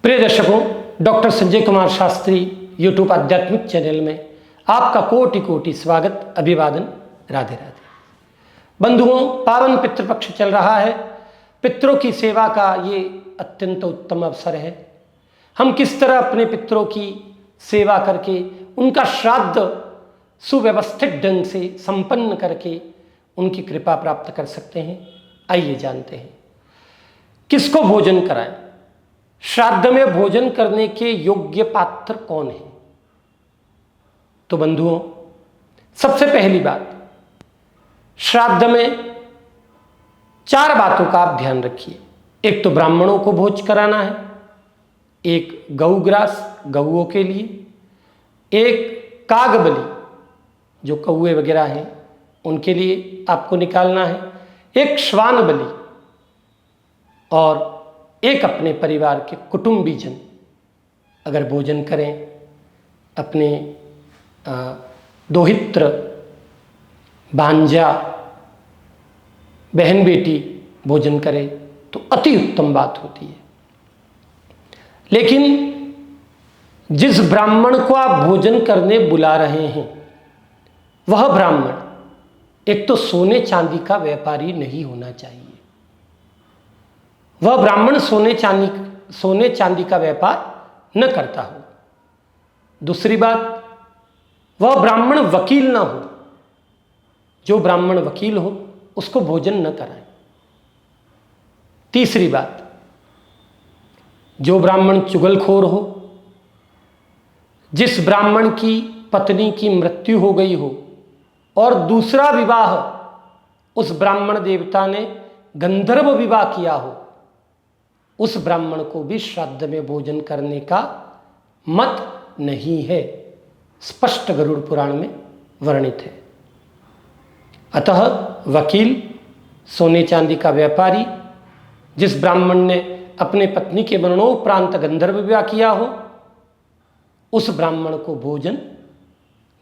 प्रिय दर्शकों, doctor Sanjay Kumar Shastri YouTube आध्यात्मिक चैनल में आपका कोटि कोटि स्वागत, अभिवादन, राधे राधे। बंधुओं, पावन पितृपक्ष चल रहा है। पितरों की सेवा का ये अत्यंत उत्तम अवसर है। हम किस तरह अपने पितरों की सेवा करके उनका श्राद्ध सुव्यवस्थित ढंग से संपन्न करके उनकी कृपा प्राप्त कर सकते हैं, आइए जानते हैं। किसको भोजन कराएं? श्राद्ध में भोजन करने के योग्य पात्र कौन है? तो बंधुओं, सबसे पहली बात, श्राद्ध में 4 बातों का आप ध्यान रखिए। एक तो ब्राह्मणों को भोज कराना है, एक गौग्रास गौओं के लिए, एक कागबली जो कौए वगैरह हैं उनके लिए आपको निकालना है, एक श्वान बलि और एक अपने परिवार के कुटुंबीजन अगर भोजन करें, अपने दोहित्र, भांजा, बहन बेटी भोजन करे तो अति उत्तम बात होती है। लेकिन जिस ब्राह्मण को आप भोजन करने बुला रहे हैं वह ब्राह्मण एक तो सोने चांदी का व्यापारी नहीं होना चाहिए। वह ब्राह्मण सोने चांदी का व्यापार न करता हो। दूसरी बात, वह ब्राह्मण वकील ना हो। जो ब्राह्मण वकील हो उसको भोजन न कराएं। तीसरी बात, जो ब्राह्मण चुगलखोर हो, जिस ब्राह्मण की पत्नी की मृत्यु हो गई हो और दूसरा विवाह उस ब्राह्मण देवता ने गंधर्व विवाह किया हो, उस ब्राह्मण को भी श्राद्ध में भोजन करने का मत नहीं है, स्पष्ट गरुड़ पुराण में वर्णित है। अतः वकील, सोने चांदी का व्यापारी, जिस ब्राह्मण ने अपने पत्नी के मरणोपरांत गंधर्व विवाह किया हो, उस ब्राह्मण को भोजन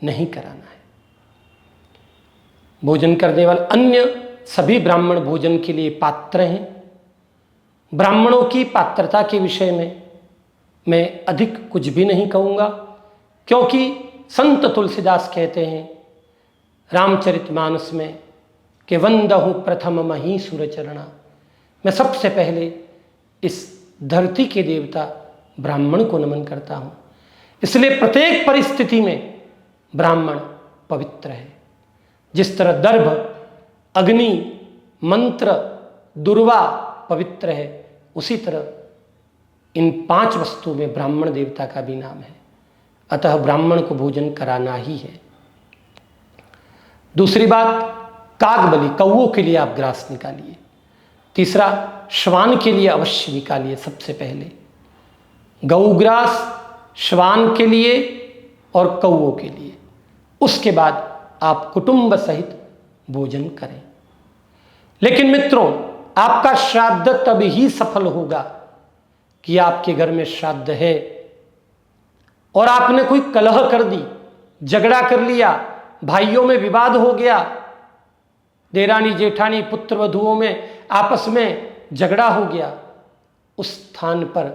नहीं कराना है। भोजन करने वाले अन्य सभी ब्राह्मण भोजन के लिए पात्र हैं। ब्राह्मणों की पात्रता के विषय में मैं अधिक कुछ भी नहीं कहूँगा, क्योंकि संत तुलसीदास कहते हैं रामचरितमानस में कि वंदहु प्रथम मही सुरचरणा, मैं सबसे पहले इस धरती के देवता ब्राह्मण को नमन करता हूँ। इसलिए प्रत्येक परिस्थिति में ब्राह्मण पवित्र है। जिस तरह दर्भ, अग्नि, मंत्र, दुर्वा पवित्र है, उसी तरह इन 5 वस्तुओं में ब्राह्मण देवता का भी नाम है। अतः ब्राह्मण को भोजन कराना ही है। दूसरी बात, कागबली कौओं के लिए आप ग्रास निकालिए। तीसरा, श्वान के लिए अवश्य निकालिए। सबसे पहले गौग्रास श्वान के लिए और कौओं के लिए। उसके बाद आप कुटुंब सहित भोजन करें। लेकिन मित्रों, आपका श्राद्ध तब ही सफल होगा कि आपके घर में श्राद्ध है और आपने कोई कलह कर दी, झगड़ा कर लिया, भाइयों में विवाद हो गया, देरानी जेठानी पुत्र वधुओं में आपस में झगड़ा हो गया, उस स्थान पर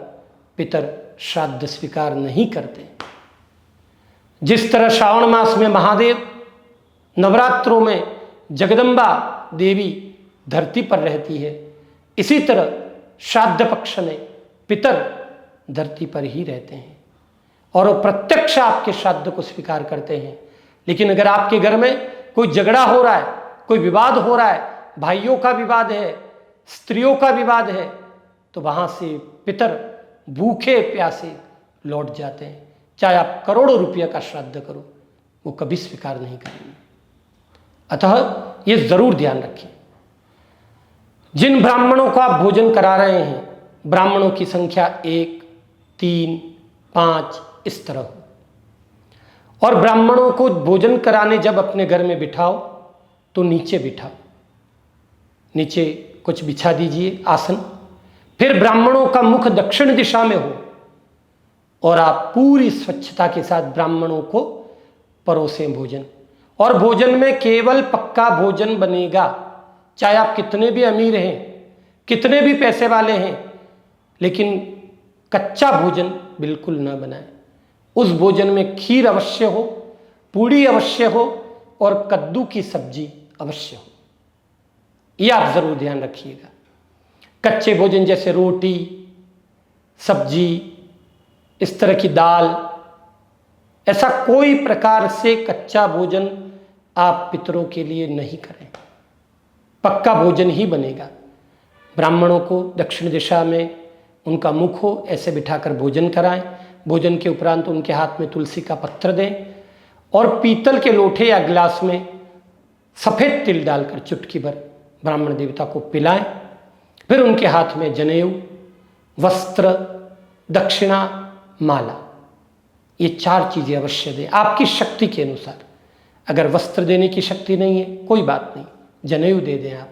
पितर श्राद्ध स्वीकार नहीं करते। जिस तरह श्रावण मास में महादेव, नवरात्रों में जगदम्बा देवी धरती पर रहती है, इसी तरह श्राद्ध पक्ष में पितर धरती पर ही रहते हैं और वो प्रत्यक्ष आपके श्राद्ध को स्वीकार करते हैं। लेकिन अगर आपके घर में कोई झगड़ा हो रहा है, कोई विवाद हो रहा है, भाइयों का विवाद है, स्त्रियों का विवाद है, तो वहां से पितर भूखे प्यासे लौट जाते हैं। चाहे आप करोड़ों रुपये का श्राद्ध करो, वो कभी स्वीकार नहीं करेंगे। अतः ये जरूर ध्यान रखें। जिन ब्राह्मणों को आप भोजन करा रहे हैं, ब्राह्मणों की संख्या 1, 3, 5 इस तरह हो। और ब्राह्मणों को भोजन कराने जब अपने घर में बिठाओ तो नीचे बिठाओ, नीचे कुछ बिछा दीजिए आसन। फिर ब्राह्मणों का मुख दक्षिण दिशा में हो और आप पूरी स्वच्छता के साथ ब्राह्मणों को परोसें भोजन। और भोजन में केवल पक्का भोजन बनेगा। चाहे आप कितने भी अमीर हैं, कितने भी पैसे वाले हैं, लेकिन कच्चा भोजन बिल्कुल न बनाएं। उस भोजन में खीर अवश्य हो, पूड़ी अवश्य हो और कद्दू की सब्जी अवश्य हो। यह आप जरूर ध्यान रखिएगा। कच्चे भोजन जैसे रोटी, सब्जी, इस तरह की दाल, ऐसा कोई प्रकार से कच्चा भोजन आप पितरों के लिए नहीं करें। पक्का भोजन ही बनेगा। ब्राह्मणों को दक्षिण दिशा में उनका मुख हो, ऐसे बिठाकर भोजन कराएं। भोजन के उपरांत उनके हाथ में तुलसी का पत्र दें और पीतल के लोटे या गिलास में सफ़ेद तिल डालकर चुटकी भर ब्राह्मण देवता को पिलाएं। फिर उनके हाथ में जनेऊ, वस्त्र, दक्षिणा, माला, ये 4 चीज़ें अवश्य दें आपकी शक्ति के अनुसार। अगर वस्त्र देने की शक्ति नहीं है कोई बात नहीं, जनेऊ दे दें आप,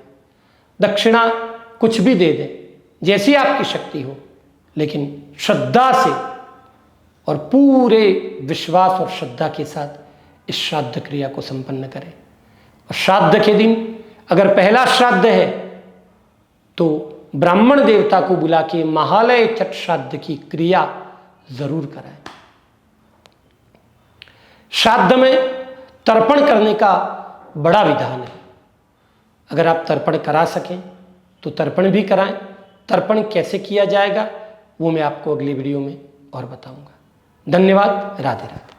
दक्षिणा कुछ भी दे दें, जैसी आपकी शक्ति हो, लेकिन श्रद्धा से और पूरे विश्वास और श्रद्धा के साथ इस श्राद्ध क्रिया को संपन्न करें। और श्राद्ध के दिन अगर पहला श्राद्ध है तो ब्राह्मण देवता को बुला के महालय छठ श्राद्ध की क्रिया जरूर कराएं। श्राद्ध में तर्पण करने का बड़ा विधान है। अगर आप तर्पण करा सकें तो तर्पण भी कराएं। तर्पण कैसे किया जाएगा वो मैं आपको अगली वीडियो में और बताऊंगा। धन्यवाद। राधे राधे।